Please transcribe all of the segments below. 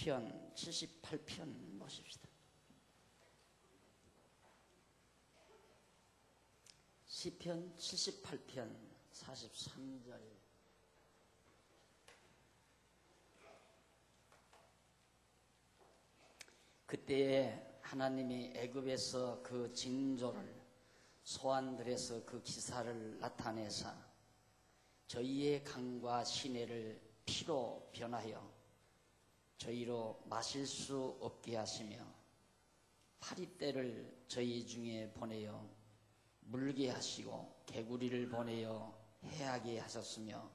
시편 78편 보십시다. 시편 78편 43절. 그때에 하나님이 애굽에서 그 징조를 소환들에서 그 기사를 나타내사 저희의 강과 시내를 피로 변하여 저희로 마실 수 없게 하시며 파리떼를 저희 중에 보내어 물게 하시고 개구리를 보내어 해하게 하셨으며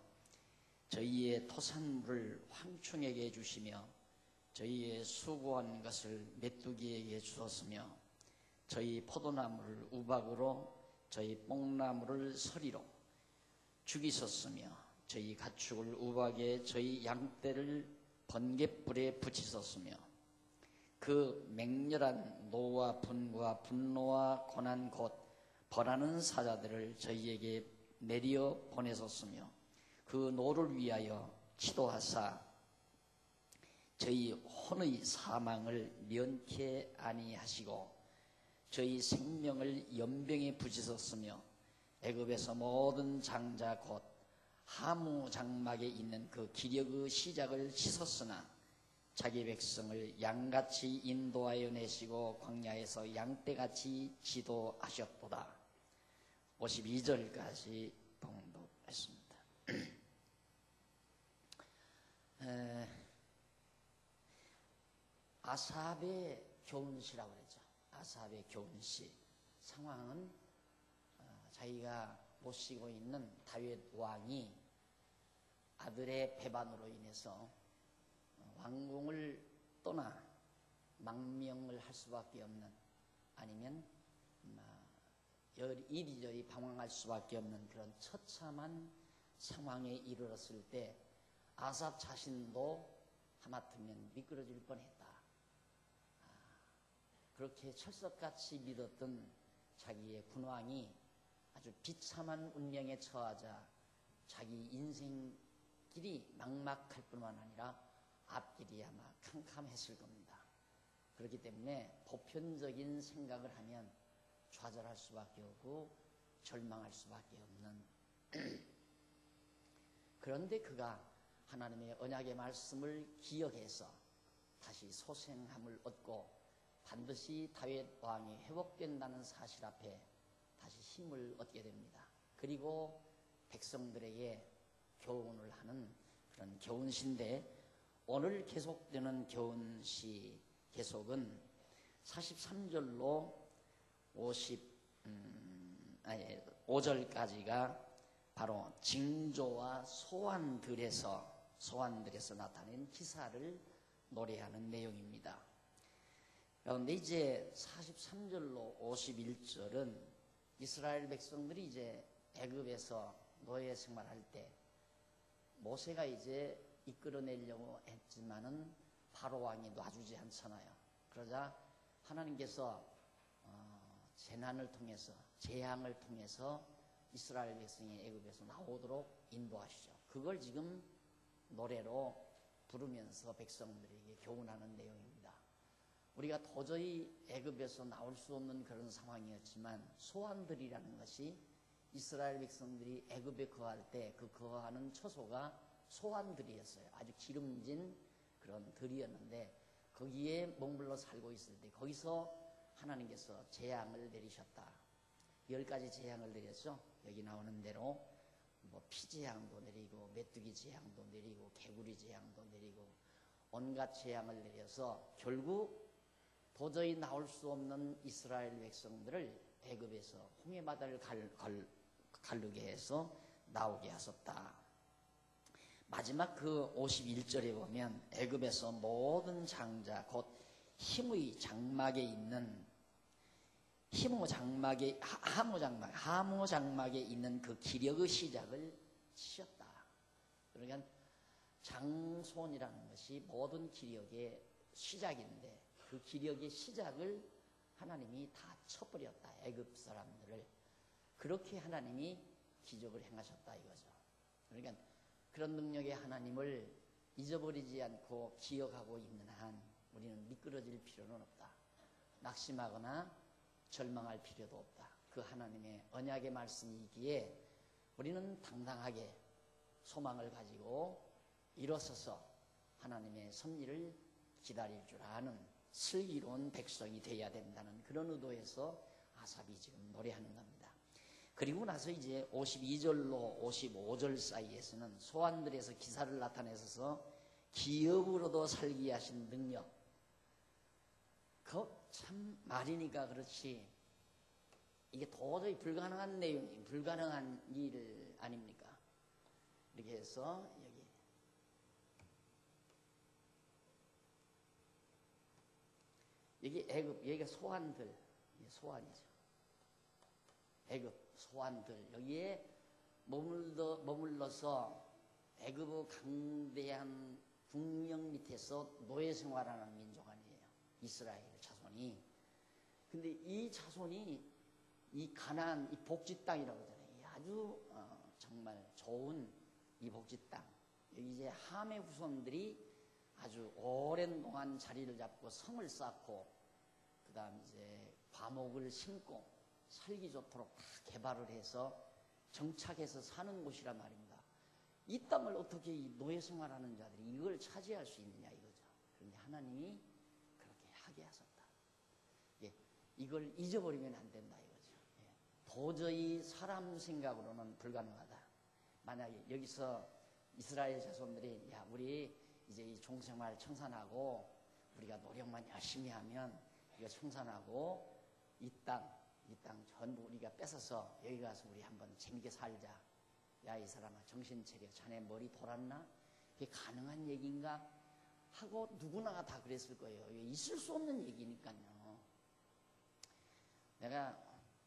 저희의 토산물을 황충에게 주시며 저희의 수고한 것을 메뚜기에게 주었으며 저희 포도나무를 우박으로 저희 뽕나무를 서리로 죽이셨으며 저희 가축을 우박에 저희 양떼를 번갯불에 붙이셨으며 그 맹렬한 노와 분과 분노와 고난 곧 벌하는 사자들을 저희에게 내려 보내셨으며 그 노를 위하여 치도하사 저희 혼의 사망을 면케 아니하시고 저희 생명을 연병에 붙이셨으며 애굽에서 모든 장자 곧 하무 장막에 있는 그 기력의 시작을 씻었으나 자기 백성을 양같이 인도하여 내시고 광야에서 양떼같이 지도하셨도다. 52절까지 봉독했습니다. 아삽의 교훈시라고 그랬죠. 아삽의 교훈시. 상황은 자기가 모시고 있는 다윗 왕이 아들의 배반으로 인해서 왕궁을 떠나 망명을 할 수밖에 없는, 아니면 이리저리 방황할 수밖에 없는 그런 처참한 상황에 이르렀을 때 아삽 자신도 하마터면 미끄러질 뻔했다. 그렇게 철석같이 믿었던 자기의 군왕이 아주 비참한 운명에 처하자 자기 인생길이 막막할 뿐만 아니라 앞길이 아마 캄캄했을 겁니다. 그렇기 때문에 보편적인 생각을 하면 좌절할 수밖에 없고 절망할 수밖에 없는 그런데 그가 하나님의 언약의 말씀을 기억해서 다시 소생함을 얻고 반드시 다윗 왕이 회복된다는 사실 앞에 다시 힘을 얻게 됩니다. 그리고 백성들에게 교훈을 하는 그런 교훈시인데, 오늘 계속되는 교훈시 계속은 43절로 5절까지가 바로 징조와 소환들에서 나타낸 기사를 노래하는 내용입니다. 그런데 이제 43절로 51절은 이스라엘 백성들이 이제 애굽에서 노예 생활할 때 모세가 이제 이끌어내려고 했지만은 바로 왕이 놔주지 않잖아요. 그러자 하나님께서 재난을 통해서, 재앙을 통해서 이스라엘 백성이 애굽에서 나오도록 인도하시죠. 그걸 지금 노래로 부르면서 백성들에게 교훈하는 내용입니다. 우리가 도저히 애굽에서 나올 수 없는 그런 상황이었지만 소환들이라는 것이 이스라엘 백성들이 애굽에 거할 때 그 거하는 처소가 소환들이었어요. 아주 기름진 그런 들이었는데 거기에 머물러 살고 있을 때 거기서 하나님께서 재앙을 내리셨다. 10가지 재앙을 내렸죠. 여기 나오는 대로 피재앙도 내리고 메뚜기 재앙도 내리고 개구리 재앙도 내리고 온갖 재앙을 내려서 결국 도저히 나올 수 없는 이스라엘 백성들을 애굽에서 홍해바다를 가르게 해서 나오게 하셨다. 마지막 그 51절에 보면 애굽에서 모든 장자 곧 힘의 장막에 있는 하무 장막에 있는 그 기력의 시작을 치셨다. 그러니까 장손이라는 것이 모든 기력의 시작인데 그 기력의 시작을 하나님이 다 쳐버렸다. 애굽 사람들을. 그렇게 하나님이 기적을 행하셨다 이거죠. 그러니까 그런 능력의 하나님을 잊어버리지 않고 기억하고 있는 한 우리는 미끄러질 필요는 없다. 낙심하거나 절망할 필요도 없다. 그 하나님의 언약의 말씀이기에 우리는 당당하게 소망을 가지고 일어서서 하나님의 섭리를 기다릴 줄 아는 슬기로운 백성이 되어야 된다는 그런 의도에서 아삽이 지금 노래하는 겁니다. 그리고 나서 이제 52절로 55절 사이에서는 소환들에서 기사를 나타내서 기업으로도 살게 하신 능력. 그 참 말이니까 그렇지 이게 도저히 불가능한 내용이 불가능한 일 아닙니까? 이렇게 해서 여기 애굽, 여기가 소환들, 소환이죠. 애굽, 소환들, 여기에 머물러서 애굽의 강대한 국령 밑에서 노예 생활하는 민족 아니에요. 이스라엘 자손이. 근데 이 자손이 이 가나안, 이 복지 땅이라고 하잖아요. 아주 정말 좋은 이 복지 땅. 여기 이제 함의 후손들이 아주 오랜 동안 자리를 잡고 성을 쌓고 그 다음 이제 과목을 심고 살기 좋도록 다 개발을 해서 정착해서 사는 곳이란 말입니다. 이 땅을 어떻게 이 노예 생활하는 자들이 이걸 차지할 수 있느냐 이거죠. 그런데 하나님이 그렇게 하게 하셨다. 예, 이걸 잊어버리면 안 된다 이거죠. 예, 도저히 사람 생각으로는 불가능하다. 만약에 여기서 이스라엘 자손들이 야 우리 이제 이 종생활 청산하고 우리가 노력만 열심히 하면 이거 청산하고 이 땅 전부 우리가 뺏어서 여기 가서 우리 한번 재밌게 살자. 야 이 사람아 정신 차려. 자네 머리 돌았나? 그게 가능한 얘기인가? 하고 누구나 다 그랬을 거예요. 이게 있을 수 없는 얘기니까요. 내가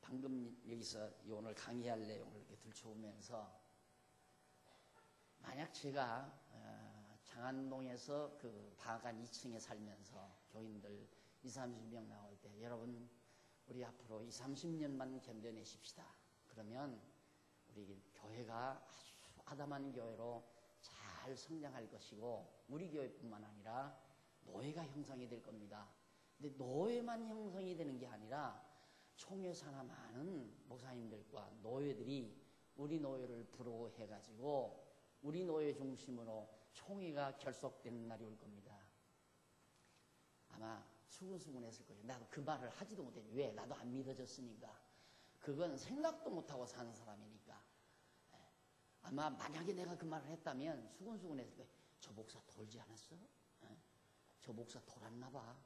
방금 여기서 오늘 강의할 내용을 이렇게 들춰오면서 만약 제가 장안동에서 그 방앗간 2층에 살면서 교인들 20-30명 나올 때 여러분 우리 앞으로 20-30년만 견뎌내십시다. 그러면 우리 교회가 아주 아담한 교회로 잘 성장할 것이고 우리 교회뿐만 아니라 노예가 형성이 될 겁니다. 근데 노예만 형성이 되는 게 아니라 총회 산하 많은 목사님들과 노예들이 우리 노예를 부러워해가지고 우리 노예 중심으로 총회가 결속되는 날이 올 겁니다. 아마 수근수근했을 거예요. 나도 그 말을 하지도 못했지. 왜? 나도 안 믿어졌으니까. 그건 생각도 못하고 사는 사람이니까. 아마 만약에 내가 그 말을 했다면 수근수근했을 거예요. 저 목사 돌지 않았어? 저 목사 돌았나 봐.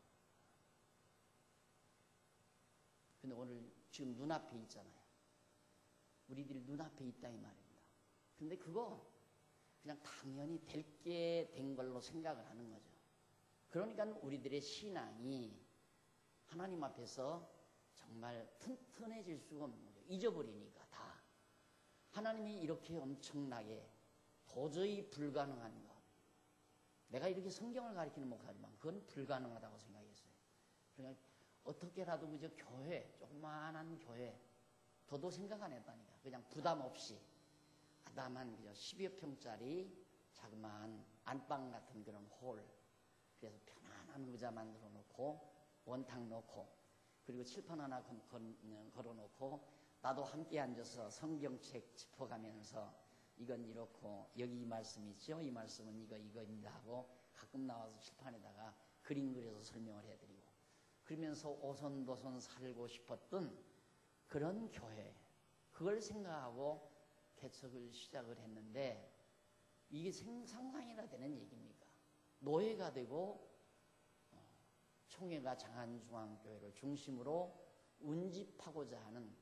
근데 오늘 지금 눈앞에 있잖아요. 우리들이 눈앞에 있다 이 말입니다. 근데 그거 그냥 당연히 될 게 된 걸로 생각을 하는 거죠. 그러니까 우리들의 신앙이 하나님 앞에서 정말 튼튼해질 수가 없는 거죠. 잊어버리니까 다. 하나님이 이렇게 엄청나게 도저히 불가능한 것. 내가 이렇게 성경을 가리키는 목사지만 그건 불가능하다고 생각했어요. 그러니까 어떻게라도 그저 교회, 조그마한 교회, 더도 생각 안 했다니까. 그냥 부담 없이 아담한 그저 10여 평짜리 자그마한 안방 같은 그런 홀. 그래서 편안한 의자 만들어 놓고 원탁 놓고 그리고 칠판 하나 걸어 놓고 나도 함께 앉아서 성경책 짚어가면서 이건 이렇고 여기 이 말씀이 있죠. 이 말씀은 이거입니다 하고 가끔 나와서 칠판에다가 그림 그려서 설명을 해드리고 그러면서 오손도손 살고 싶었던 그런 교회 그걸 생각하고 개척을 시작을 했는데 이게 상상이나 되는 얘기입니까? 노예가 되고 총회가 장안중앙교회를 중심으로 운집하고자 하는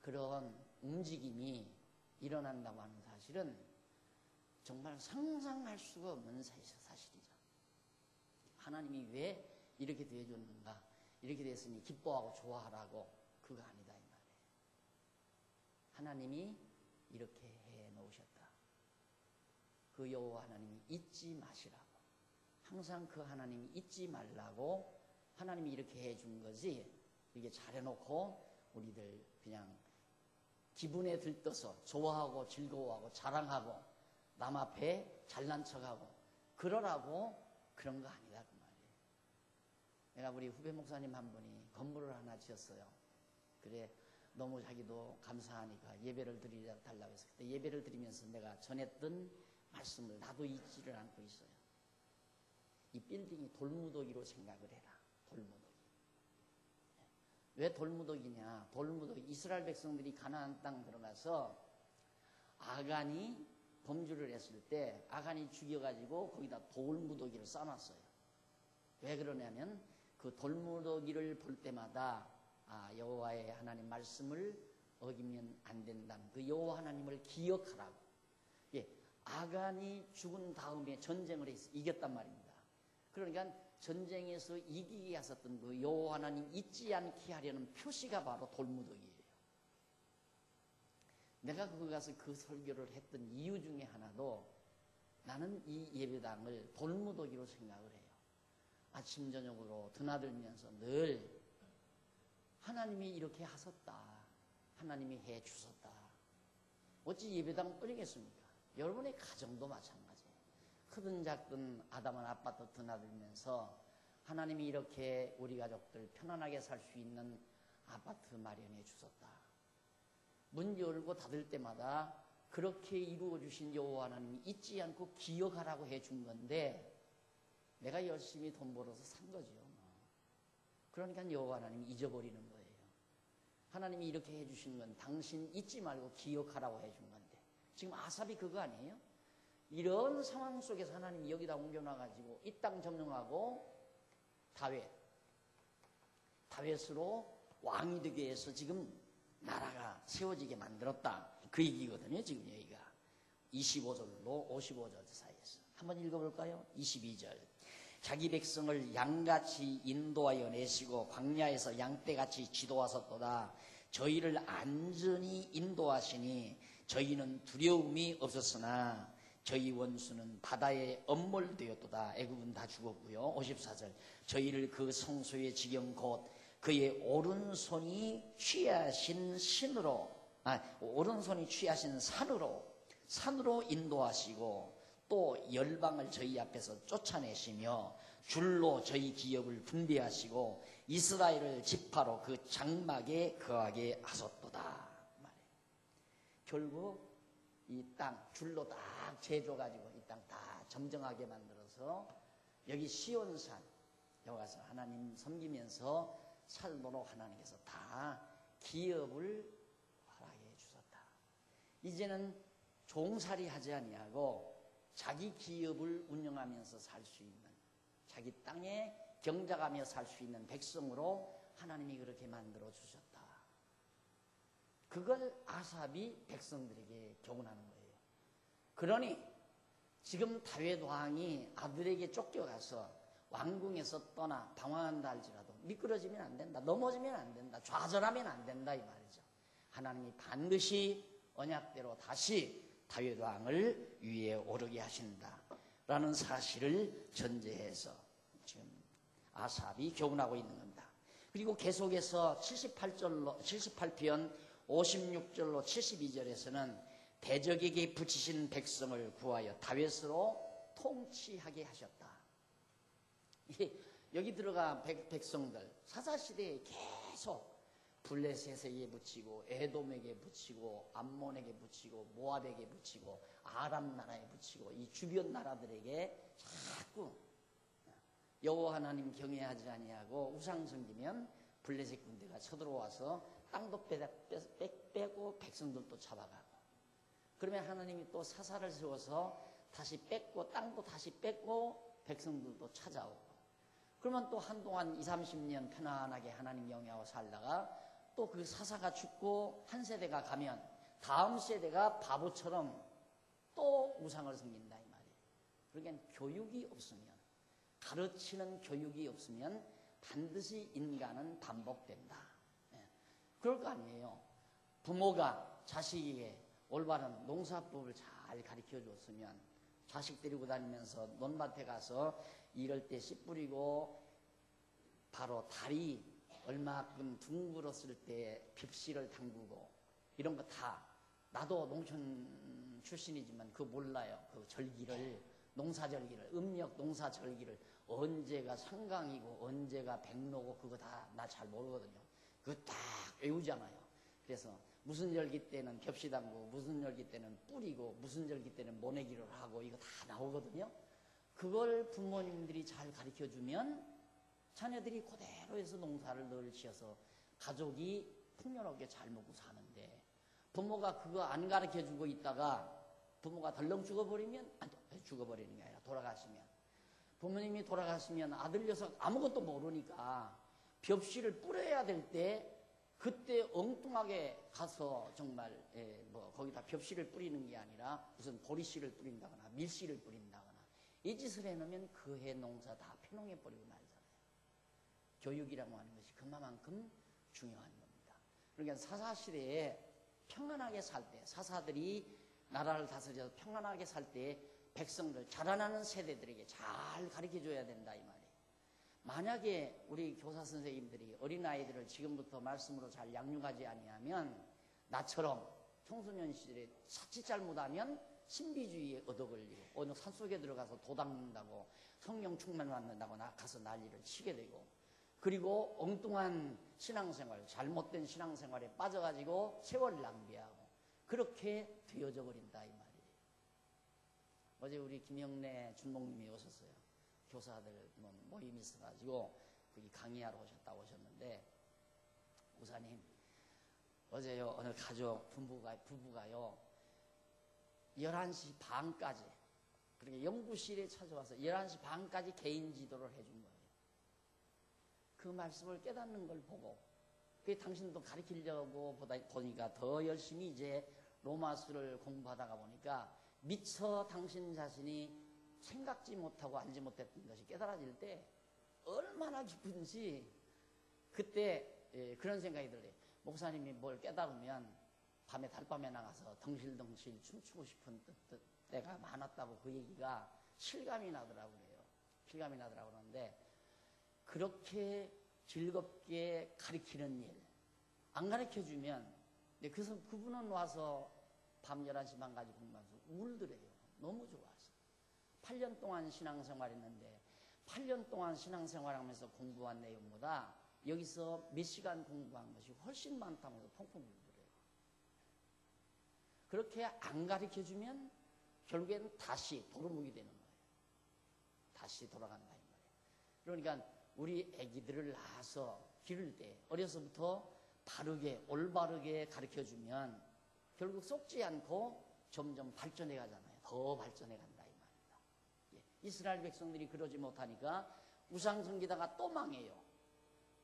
그런 움직임이 일어난다고 하는 사실은 정말 상상할 수가 없는 사실이죠. 하나님이 왜 이렇게 대해줬는가? 이렇게 됐으니 기뻐하고 좋아하라고 그거 아니다 이 말이에요. 하나님이 이렇게 해놓으셨다. 그 여호와 하나님이 잊지 마시라고. 항상 그 하나님이 잊지 말라고 하나님이 이렇게 해준 거지. 이게 잘해놓고 우리들 그냥 기분에 들떠서 좋아하고 즐거워하고 자랑하고 남 앞에 잘난 척하고 그러라고 그런 거 아니다 그 말이에요. 내가 우리 후배 목사님 한 분이 건물을 하나 지었어요. 그래 너무 자기도 감사하니까 예배를 드리달라고 해서 그때 예배를 드리면서 내가 전했던 말씀을 나도 잊지를 않고 있어요. 이 빌딩이 돌무더기로 생각을 해라. 돌무더기. 왜 돌무더기냐? 돌무더기. 이스라엘 백성들이 가나안 땅 들어가서 아간이 범죄를 했을 때 아간이 죽여가지고 거기다 돌무더기를 쌓아놨어요. 왜 그러냐면 그 돌무더기를 볼 때마다 여호와의 하나님 말씀을 어기면 안 된다는 그 여호와 하나님을 기억하라고. 예, 아간이 죽은 다음에 전쟁을 해서 이겼단 말입니다. 그러니까 전쟁에서 이기게 하셨던 그 여호와 하나님 잊지 않게 하려는 표시가 바로 돌무더기예요. 내가 거기 가서 그 설교를 했던 이유 중에 하나도 나는 이 예배당을 돌무더기로 생각을 해요. 아침 저녁으로 드나들면서 늘 하나님이 이렇게 하셨다. 하나님이 해 주셨다. 어찌 예배당 뿌리겠습니까? 여러분의 가정도 마찬가지예요. 크든 작든 아담한 아빠도 드나들면서 하나님이 이렇게 우리 가족들 편안하게 살 수 있는 아파트 마련해 주셨다. 문 열고 닫을 때마다 그렇게 이루어 주신 여호와 하나님이 잊지 않고 기억하라고 해준 건데 내가 열심히 돈 벌어서 산 거죠. 그러니까 여호와 하나님이 잊어버리는 거예요. 하나님이 이렇게 해주신 건 당신 잊지 말고 기억하라고 해준 건데 지금 아삽이 그거 아니에요? 이런 상황 속에서 하나님이 여기다 옮겨놔가지고 이 땅 점령하고 다윗으로 왕이 되게 해서 지금 나라가 세워지게 만들었다. 그 얘기거든요. 지금 여기가 25절로 55절 사이에서 한번 읽어볼까요? 22절 자기 백성을 양같이 인도하여 내시고 광야에서 양떼같이 지도하셨도다. 저희를 안전히 인도하시니 저희는 두려움이 없었으나 저희 원수는 바다에 엄몰되었도다. 애굽은 다 죽었고요. 54절 저희를 그 성소의 지경 곧 그의 오른손이 취하신 오른손이 취하신 산으로 인도하시고 또 열방을 저희 앞에서 쫓아내시며 줄로 저희 기업을 분배하시고 이스라엘을 지파로 그 장막에 거하게 하셨도다. 결국 이 땅 줄로 딱 재줘가지고 이 땅 다 점정하게 만들어서 여기 시온산 여기 가서 하나님 섬기면서 살도록 하나님께서 다 기업을 허락해 주셨다. 이제는 종살이 하지 아니하고 자기 기업을 운영하면서 살 수 있는 자기 땅에 경작하며 살 수 있는 백성으로 하나님이 그렇게 만들어 주셨다. 그걸 아삽이 백성들에게 교훈하는 거예요. 그러니 지금 다윗 왕이 아들에게 쫓겨가서 왕궁에서 떠나 방황한다 할지라도 미끄러지면 안 된다. 넘어지면 안 된다. 좌절하면 안 된다 이 말이죠. 하나님이 반드시 언약대로 다시 다윗 왕을 위에 오르게 하신다라는 사실을 전제해서 지금 아삽이 교훈하고 있는 겁니다. 그리고 계속해서 78편 56절로 72절에서는 대적에게 붙이신 백성을 구하여 다윗으로 통치하게 하셨다. 여기 들어간 백성들 사사시대에 계속 블레셋에게 붙이고 에돔에게 붙이고 암몬에게 붙이고 모압에게 붙이고 아람 나라에 붙이고 이 주변 나라들에게 자꾸 여호와 하나님 경외하지 아니하고 우상 섬기면 블레셋 군대가 쳐들어와서 땅도 빼고 백성들도 잡아가고 그러면 하나님이 또 사사를 세워서 다시 뺏고 땅도 다시 뺏고 백성들도 찾아오고 그러면 또 한동안 20-30년 편안하게 하나님 영위하고 살다가 또 그 사사가 죽고 한 세대가 가면 다음 세대가 바보처럼 또 우상을 섬긴다 이 말이에요. 그러니까 교육이 없으면 가르치는 교육이 없으면 반드시 인간은 반복된다. 그럴 거 아니에요. 부모가 자식에게 올바른 농사법을 잘 가르쳐 줬으면 자식 데리고 다니면서 논밭에 가서 이럴 때 씨 뿌리고 바로 다리 얼마큼 둥글었을 때 빕씨를 담그고 이런 거 다 나도 농촌 출신이지만 그거 몰라요. 그 절기를 농사절기를, 음력 농사절기를 언제가 상강이고 언제가 백로고 그거 다 나 잘 모르거든요. 그거 딱 외우잖아요. 그래서 무슨 절기 때는 겹시담고 무슨 절기 때는 뿌리고 무슨 절기 때는 모내기를 하고 이거 다 나오거든요. 그걸 부모님들이 잘 가르쳐주면 자녀들이 그대로 해서 농사를 늘 지어서 가족이 풍요롭게 잘 먹고 사는데, 부모가 그거 안 가르쳐주고 있다가 부모가 덜렁 죽어버리면, 죽어버리는 게 아니라 돌아가시면, 부모님이 돌아가시면 아들 녀석 아무것도 모르니까 벽시를 뿌려야 될 때 그때 엉뚱하게 가서 정말 거기다 벽시를 뿌리는 게 아니라 무슨 보리씨를 뿌린다거나 밀씨를 뿌린다거나 이 짓을 해놓으면 그 해 농사 다 폐농해버리고 말잖아요. 교육이라고 하는 것이 그만큼 중요한 겁니다. 그러니까 사사시대에 평안하게 살 때, 사사들이 나라를 다스려서 평안하게 살 때 백성들, 자라나는 세대들에게 잘 가르쳐줘야 된다 이 말이에요. 만약에 우리 교사 선생님들이 어린아이들을 지금부터 말씀으로 잘 양육하지 아니하면 나처럼 청소년 시절에 자칫 잘못하면 신비주의에 얻어걸리고 어느 산속에 들어가서 도닦는다고 성령 충만 받는다고 가서 난리를 치게 되고, 그리고 엉뚱한 신앙생활, 잘못된 신앙생활에 빠져가지고 세월을 낭비하고 그렇게 되어져 버린다 이 말이에요. 어제 우리 김영래 준목님이 오셨어요. 교사들 모임이 있어가지고 거기 강의하러 오셨다고 오셨는데, 우사님 어제요 어느 가족 부부가요 11시 반까지, 그러니까 연구실에 찾아와서 11시 반까지 개인 지도를 해준 거예요. 그 말씀을 깨닫는 걸 보고, 그게 당신도 가르치려고 보니까 더 열심히 이제 로마수를 공부하다가 보니까 미처 당신 자신이 생각지 못하고 알지 못했던 것이 깨달아질 때 얼마나 기쁜지 그때 그런 생각이 들어요. 목사님이 뭘 깨달으면 밤에 달밤에 나가서 덩실덩실 춤추고 싶은 때가 많았다고 그 얘기가 실감이 나더라고요. 실감이 나더라고 그러는데, 그렇게 즐겁게 가르치는 일 안 가르쳐주면, 그래서 그분은 와서 밤 11시 반까지 공부하면서 울더래요. 너무 좋아서. 8년 동안 신앙생활 했는데 8년 동안 신앙생활하면서 공부한 내용보다 여기서 몇 시간 공부한 것이 훨씬 많다면서 펑펑 울더래요. 그렇게 안 가르쳐주면 결국에는 다시 도루묵이 되는 거예요. 다시 돌아간다 이 말이에요. 그러니까 우리 아기들을 낳아서 기를 때 어려서부터 바르게 올바르게 가르쳐주면 결국 썩지 않고 점점 발전해 가잖아요. 더 발전해 간다 이 말입니다. 이스라엘 백성들이 그러지 못하니까 우상숭기다가 또 망해요.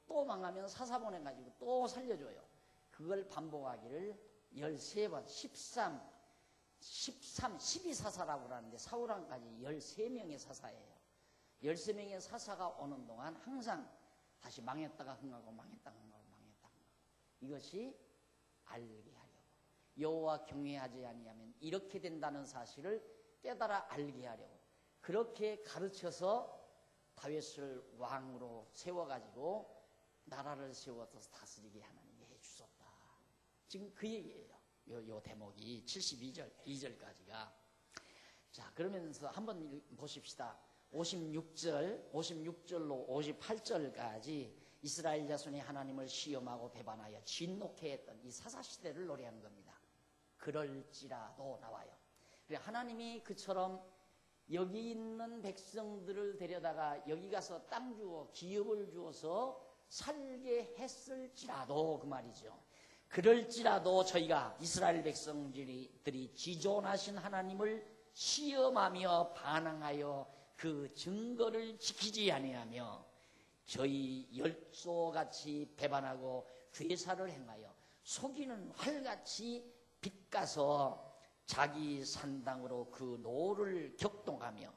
또 망하면 사사 보내가지고 또 살려줘요. 그걸 반복하기를 13번, 12사사라고 하는데 사울왕까지 13명의 사사예요. 13명의 사사가 오는 동안 항상 다시 망했다가 흥하고 망했다가 흥하고 망했다가 흥하고, 이것이 알게 하려고, 여호와 경외하지 아니하면 이렇게 된다는 사실을 깨달아 알게 하려고 그렇게 가르쳐서 다윗을 왕으로 세워가지고 나라를 세워서 다스리게 하나님이 해주셨다. 지금 그 얘기예요. 요 대목이 72절 2절까지가. 자, 그러면서 한번 보십시다. 56절로 58절까지 이스라엘 자손이 하나님을 시험하고 배반하여 진노케 했던 이 사사시대를 노래하는 겁니다. 그럴지라도 나와요. 하나님이 그처럼 여기 있는 백성들을 데려다가 여기 가서 땅 주어 기업을 주어서 살게 했을지라도 그 말이죠. 그럴지라도 저희가 이스라엘 백성들이 지존하신 하나님을 시험하며 반항하여 그 증거를 지키지 아니하며 저희 열조같이 배반하고 괴사를 행하여 속이는 활같이 빗가서 자기 산당으로 그 노를 격동하며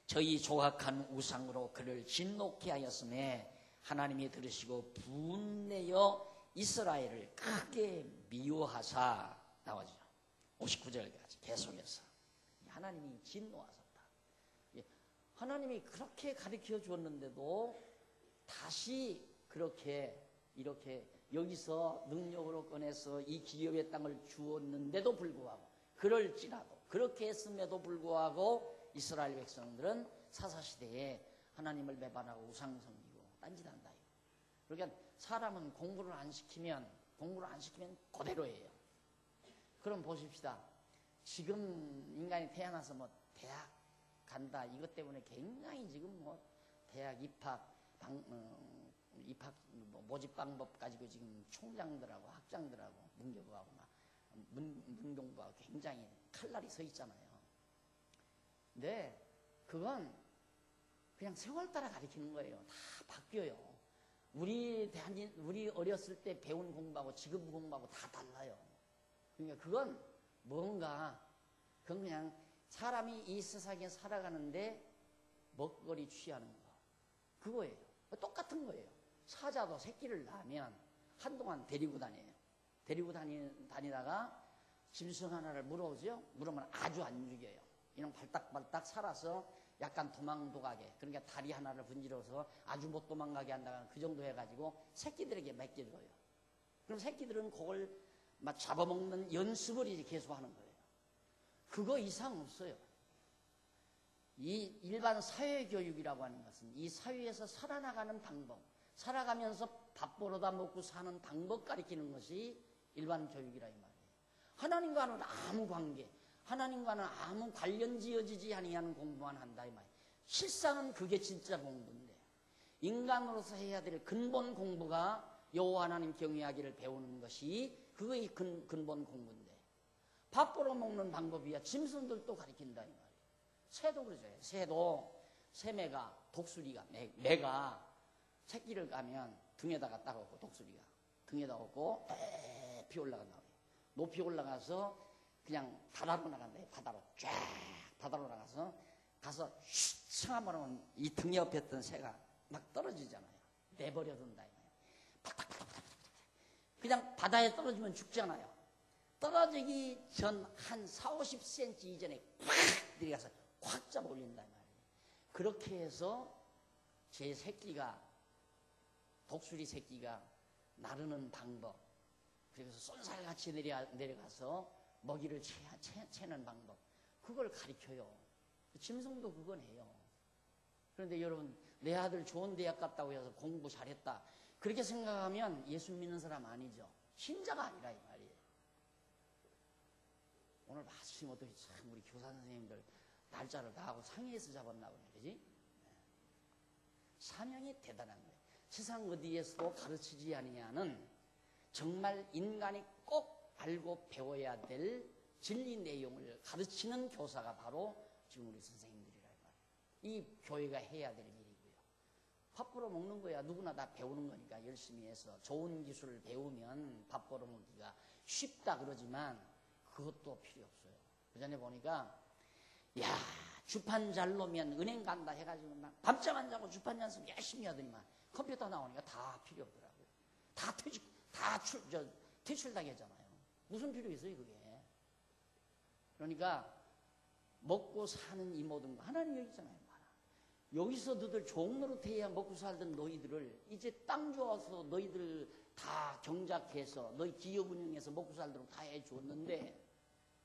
저희 조각한 우상으로 그를 진노케 하였음에 하나님이 들으시고 분내어 이스라엘을 크게 미워하사 나오죠. 59절까지 계속해서 하나님이 진노하셨다. 하나님이 그렇게 가르쳐 주었는데도 다시 그렇게 이렇게 여기서 능력으로 꺼내서 이 기업의 땅을 주었는데도 불구하고 그럴지라도 그렇게 했음에도 불구하고 이스라엘 백성들은 사사시대에 하나님을 배반하고 우상 섬기고 딴짓한다. 그러니까 사람은 공부를 안 시키면 그대로예요. 그럼 보십시다. 지금 인간이 태어나서 뭐 대학 간다 이것 때문에 굉장히 지금 뭐 대학 입학 모집 방법 가지고 지금 총장들하고 학장들하고 문교부하고 막 문경부하고 굉장히 칼날이 서 있잖아요. 근데 그건 그냥 세월 따라 가리키는 거예요. 다 바뀌어요. 우리 어렸을 때 배운 공부하고 지금 공부하고 다 달라요. 그러니까 그건 그건 그냥 사람이 이 세상에 살아가는데 먹거리 취하는 거. 그거예요. 똑같은 거예요. 사자도 새끼를 낳으면 한동안 데리고 다녀요. 데리고 다니다가 짐승 하나를 물어오죠. 물으면 아주 안 죽여요. 이놈 발딱발딱 살아서 약간 도망도가게, 그러니까 다리 하나를 분질러서 아주 못 도망가게 한다거나 그 정도 해가지고 새끼들에게 맡겨줘요. 그럼 새끼들은 그걸 막 잡아먹는 연습을 이제 계속 하는 거예요. 그거 이상 없어요. 이 일반 사회교육이라고 하는 것은 이 사회에서 살아나가는 방법, 살아가면서 밥 벌어다 먹고 사는 방법 가리키는 것이 일반 교육이라 이 말이에요. 하나님과는 아무 관계, 하나님과는 아무 관련 지어지지 아니하는 공부만 한다 이 말이에요. 실상은 그게 진짜 공부인데 인간으로서 해야 될 근본 공부가 여호와 하나님 경외하기를 배우는 것이 그거의 근본 공부인데 밥 벌어 먹는 방법이야 짐승들도 가리킨다 이 말이에요. 새도 그러죠. 새매가 독수리가 매가 새끼를 까면 등에다가 딱 얹고 독수리가 등에다 얹고 높이 올라간다. 높이 올라가서 그냥 바다로 나간다. 바다로 나가서 슉 한번 하면 이 등 옆에 있던 새가 막 떨어지잖아요. 내버려둔다. 그냥 바다에 떨어지면 죽잖아요. 떨어지기 전 한 40-50cm 이전에 콱 들어가서 콱 잡아 올린다 말이에요. 그렇게 해서 제 새끼가 독수리 새끼가 나르는 방법, 그래서 쏜살같이 내려가서 먹이를 채는 방법, 그걸 가르쳐요. 짐승도 그건 해요. 그런데 여러분, 내 아들 좋은 대학 갔다고 해서 공부 잘했다 그렇게 생각하면 예수 믿는 사람 아니죠. 신자가 아니라 이 말이에요. 오늘 마침없이 참 우리 교사 선생님들 날짜를 다 하고 상의해서 잡았나 보네, 그지? 사명이 대단한 거예요. 세상 어디에서도 가르치지 아니하는 정말 인간이 꼭 알고 배워야 될 진리 내용을 가르치는 교사가 바로 지금 우리 선생님들이라 말이에요. 이 교회가 해야 될 일이고요. 밥 벌어 먹는 거야 누구나 다 배우는 거니까 열심히 해서 좋은 기술을 배우면 밥 벌어 먹기가 쉽다 그러지만 그것도 필요 없어요. 그 전에 보니까 야 주판 잘 놓으면 은행 간다 해가지고 막 밤잠 안 자고 주판 연습 열심히 하더니만 컴퓨터 나오니까 다 필요 없더라고요. 다 퇴출당했잖아요. 무슨 필요 있어요 그게. 그러니까 먹고 사는 이 모든 거 하나님 여기 있잖아요. 여기서 너희들 좋은 노릇해야 먹고 살던 너희들을 이제 땅 주어서 너희들 다 경작해서 너희 기업 운영해서 먹고 살도록 다 해줬는데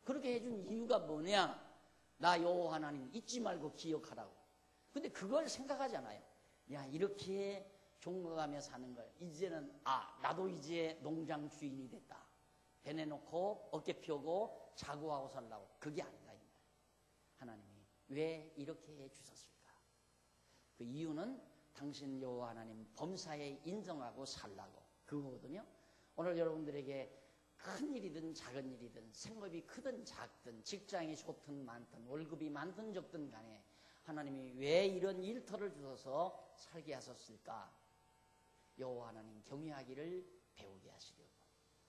그렇게 해준 이유가 뭐냐? 나 여호와 하나님 잊지 말고 기억하라고. 근데 그걸 생각하지 않아요. 야 이렇게 종거가며 사는 걸 이제는 나도 이제 농장 주인이 됐다. 배 내놓고 어깨 펴고 자고하고 살라고. 그게 아니다. 하나님이 왜 이렇게 해주셨을까? 그 이유는 당신 여호와 하나님 범사에 인정하고 살라고 그거거든요. 오늘 여러분들에게 큰 일이든 작은 일이든 생업이 크든 작든 직장이 좋든 많든 월급이 많든 적든 간에 하나님이 왜 이런 일터를 주셔서 살게 하셨을까? 여호와 하나님 경외하기를 배우게 하시려고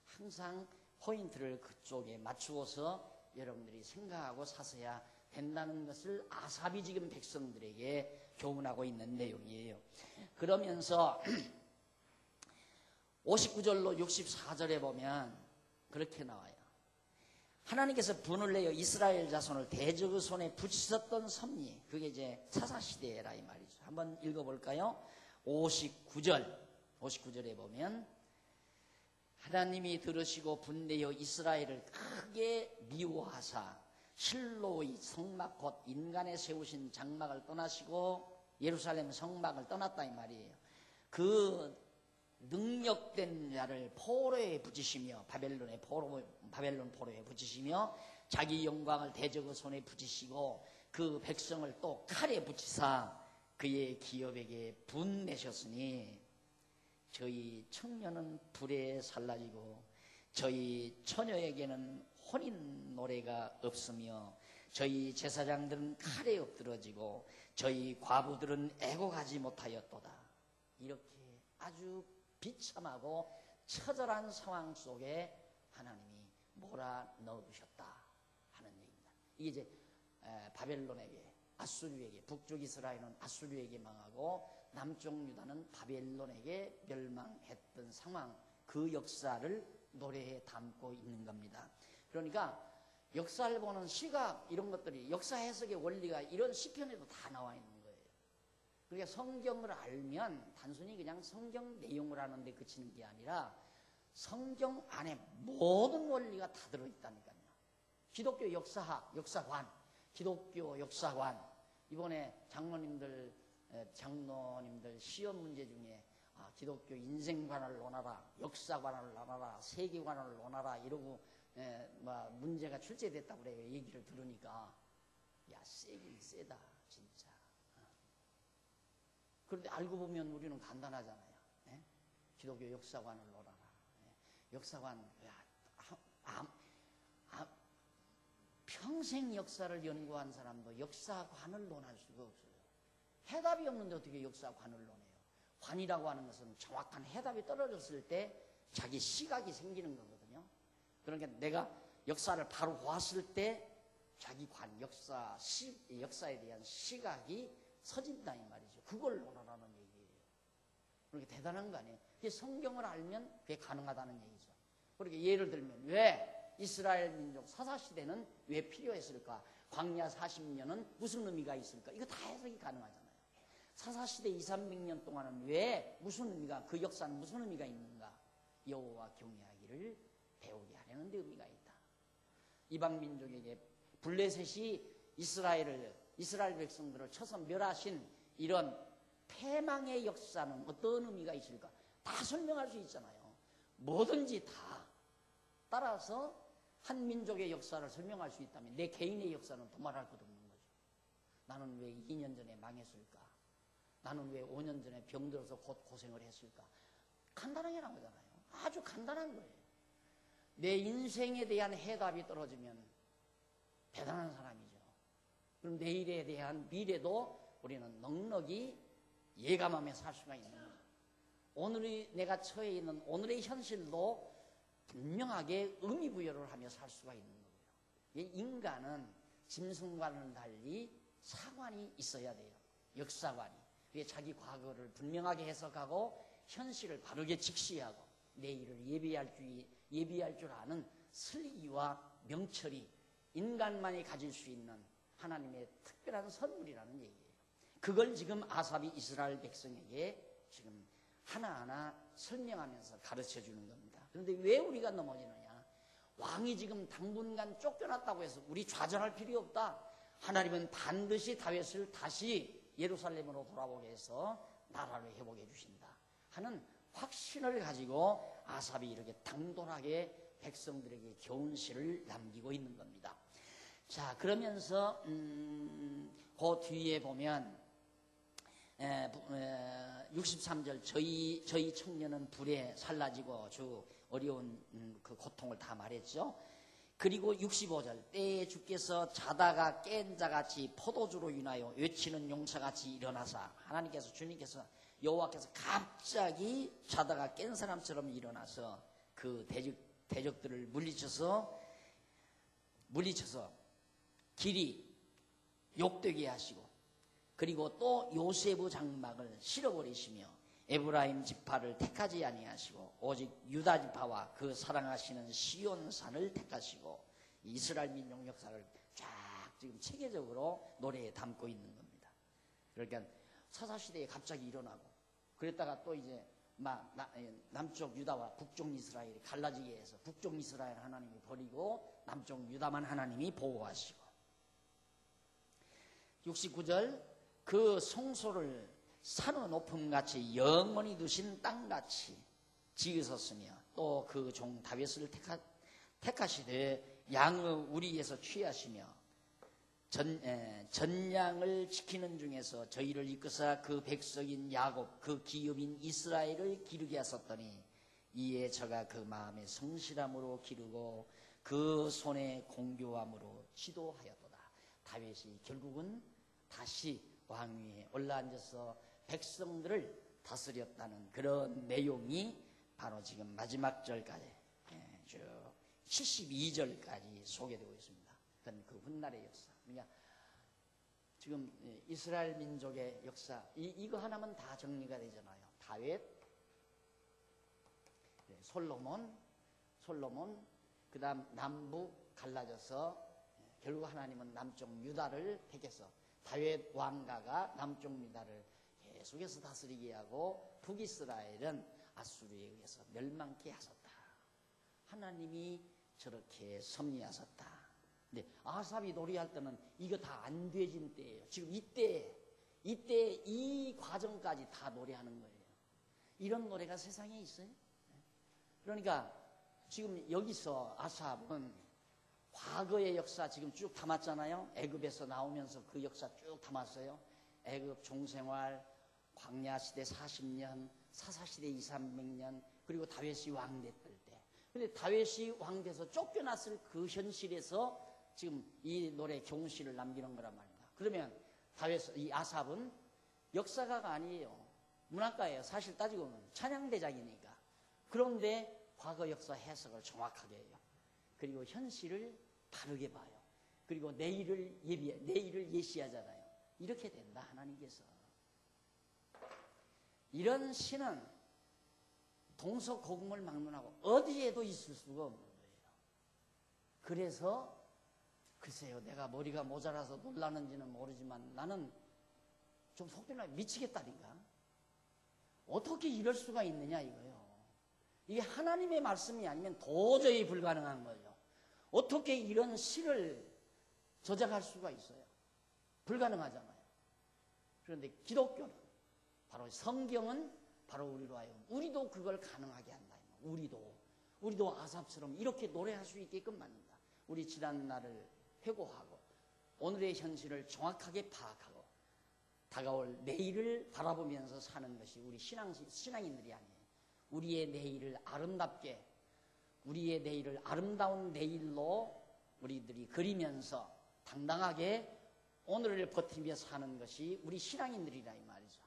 항상 포인트를 그쪽에 맞추어서 여러분들이 생각하고 사서야 된다는 것을 아삽이 지금 백성들에게 교훈하고 있는 내용이에요. 그러면서 59절로 64절에 보면 그렇게 나와요. 하나님께서 분을 내어 이스라엘 자손을 대적의 손에 붙이셨던 섭리, 그게 이제 사사시대라 이 말이죠. 한번 읽어볼까요? 59절에 보면 하나님이 들으시고 분내어 이스라엘을 크게 미워하사 실로의 성막 곧 인간의 세우신 장막을 떠나시고 예루살렘 성막을 떠났다 이 말이에요. 그 능력된 자를 포로에 붙이시며 바벨론 포로에 붙이시며 자기 영광을 대적의 손에 붙이시고 그 백성을 또 칼에 붙이사 그의 기업에게 분내셨으니 저희 청년은 불에 살라지고 저희 처녀에게는 혼인 노래가 없으며 저희 제사장들은 칼에 엎드러지고 저희 과부들은 애곡하지 못하였도다. 이렇게 아주 비참하고 처절한 상황 속에 하나님이 몰아넣으셨다 하는 얘기입니다. 이게 이제 바벨론에게 아수르에게 북쪽 이스라엘은 아수르에게 망하고 남쪽 유다는 바벨론에게 멸망했던 상황, 그 역사를 노래에 담고 있는 겁니다. 그러니까 역사를 보는 시각 이런 것들이 역사 해석의 원리가 이런 시편에도 다 나와 있는 거예요. 그러니까 성경을 알면 단순히 그냥 성경 내용을 아는 데 그치는 게 아니라 성경 안에 모든 원리가 다 들어있다니까요. 기독교 역사학, 역사관, 기독교 역사관, 이번에 장로님들 시험 문제 중에 기독교 인생관을 논하라, 역사관을 논하라, 세계관을 논하라 이러고 문제가 출제됐다고 그래요. 얘기를 들으니까 야 세긴 세다 진짜. 그런데 알고 보면 우리는 간단하잖아요. 예? 기독교 역사관을 논하라. 예? 역사관 평생 역사를 연구한 사람도 역사관을 논할 수가 없어요. 해답이 없는데 어떻게 역사관을 논해요? 관이라고 하는 것은 정확한 해답이 떨어졌을 때 자기 시각이 생기는 거거든요. 그러니까 내가 역사를 바로 보았을 때 자기 관, 역사에 대한 시각이 서진다 이 말이죠. 그걸 논하라는 얘기예요. 그러니까 대단한 거 아니에요. 그게 성경을 알면 그게 가능하다는 얘기죠. 그러니까 예를 들면 왜 이스라엘 민족 사사시대는 왜 필요했을까? 광야 40년은 무슨 의미가 있을까? 이거 다 해석이 가능하잖아요. 사사시대 200~300년 동안은 왜 무슨 의미가, 그 역사는 무슨 의미가 있는가? 여호와 경외하기를 배우게 하려는 데 의미가 있다. 이방 민족에게 블레셋이 이스라엘 백성들을 쳐서 멸하신 이런 패망의 역사는 어떤 의미가 있을까? 다 설명할 수 있잖아요. 뭐든지 다 따라서 한 민족의 역사를 설명할 수 있다면 내 개인의 역사는 도말할 것 없는 거죠. 나는 왜 2년 전에 망했을까? 나는 왜 5년 전에 병들어서 곧 고생을 했을까? 간단하게 나오잖아요. 아주 간단한 거예요. 내 인생에 대한 해답이 떨어지면 대단한 사람이죠. 그럼 내일에 대한 미래도 우리는 넉넉히 예감하며 살 수가 있는 거죠. 오늘이 내가 처해 있는 오늘의 현실도 분명하게 의미부여를 하며 살 수가 있는 거예요. 인간은 짐승과는 달리 사관이 있어야 돼요. 역사관이. 그게 자기 과거를 분명하게 해석하고 현실을 바르게 직시하고 내일을 예비할 줄 아는 슬기와 명철이 인간만이 가질 수 있는 하나님의 특별한 선물이라는 얘기예요. 그걸 지금 아삽이 이스라엘 백성에게 지금 하나하나 설명하면서 가르쳐 주는 겁니다. 그런데 왜 우리가 넘어지느냐? 왕이 지금 당분간 쫓겨났다고 해서 우리 좌절할 필요 없다. 하나님은 반드시 다윗을 다시 예루살렘으로 돌아오게 해서 나라를 회복해 주신다 하는 확신을 가지고 아삽이 이렇게 당돌하게 백성들에게 교훈시를 남기고 있는 겁니다. 자, 그러면서 그 뒤에 보면 63절 저희 청년은 불에 살라지고 주 어려운 그 고통을 다 말했죠. 그리고 65절 때에 주께서 자다가 깬 자같이 포도주로 인하여 외치는 용사같이 일어나사 주님께서 여호와께서 갑자기 자다가 깬 사람처럼 일어나서 그 대적들을 물리쳐서 길이 욕되게 하시고 그리고 또 요셉의 장막을 실어버리시며 에브라임 지파를 택하지 아니하시고 오직 유다 지파와 그 사랑하시는 시온산을 택하시고 이스라엘 민족 역사를 쫙 지금 체계적으로 노래에 담고 있는 겁니다. 그러니까 사사시대에 갑자기 일어나고 그랬다가 또 이제 남쪽 유다와 북쪽 이스라엘이 갈라지게 해서 북쪽 이스라엘 하나님이 버리고 남쪽 유다만 하나님이 보호하시고 69절 그 성소를 산의 높음같이 영원히 두신 땅같이 지으셨으며 또 그 종 다윗을 택하시되 양의 우리에서 취하시며 전량을 지키는 중에서 저희를 이끄사 그 백성인 야곱 그 기업인 이스라엘을 기르게 하셨더니 이에 저가 그 마음에 성실함으로 기르고 그 손에 공교함으로 지도하였도다. 다윗이 결국은 다시 왕위에 올라앉아서 백성들을 다스렸다는 그런 내용이 바로 지금 마지막 절까지 쭉 72절까지 소개되고 있습니다. 그건 그 훗날의 역사. 그러니까 지금 이스라엘 민족의 역사 이거 하나면 다 정리가 되잖아요. 다윗, 솔로몬, 그 다음 남북 갈라져서 결국 하나님은 남쪽 유다를 택해서 다윗 왕가가 남쪽 유다를 계속해서 다스리게 하고 북이스라엘은 아수르에 의해서 멸망케 하셨다. 하나님이 저렇게 섭리하셨다. 근데 아삽이 노래할 때는 이거 다 안 되진 때예요. 지금 이때 이 과정까지 다 노래하는 거예요. 이런 노래가 세상에 있어요. 그러니까 지금 여기서 아삽은 과거의 역사 지금 쭉 담았잖아요. 애굽에서 나오면서 그 역사 쭉 담았어요. 애굽 종생활, 광야시대 40년, 사사시대 200~300년, 그리고 다윗이 왕됐을 때. 근데 다윗이 왕돼서 쫓겨났을 그 현실에서 지금 이 노래 경시를 남기는 거란 말입니다. 그러면 이 아삽은 역사가가 아니에요. 문학가예요. 사실 따지고 보면 찬양대장이니까. 그런데 과거 역사 해석을 정확하게 해요. 그리고 현실을 바르게 봐요. 그리고 내일을 예시하잖아요. 이렇게 된다, 하나님께서. 이런 시는 동서고금을 막론하고 어디에도 있을 수가 없는 거예요. 그래서 글쎄요, 내가 머리가 모자라서 놀라는지는 모르지만 나는 좀 속되나 미치겠다니까. 어떻게 이럴 수가 있느냐 이거예요. 이게 하나님의 말씀이 아니면 도저히 불가능한 거예요. 어떻게 이런 시를 저작할 수가 있어요? 불가능하잖아요. 그런데 기독교는 바로 성경은 바로 우리로 하여금 우리도 그걸 가능하게 한다. 우리도 아삽처럼 이렇게 노래할 수 있게끔 만든다. 우리 지난 날을 회고하고 오늘의 현실을 정확하게 파악하고 다가올 내일을 바라보면서 사는 것이 우리 신앙인들이 아니에요. 우리의 내일을 아름답게, 우리의 내일을 아름다운 내일로 우리들이 그리면서 당당하게 오늘을 버티며 사는 것이 우리 신앙인들이라 이 말이죠.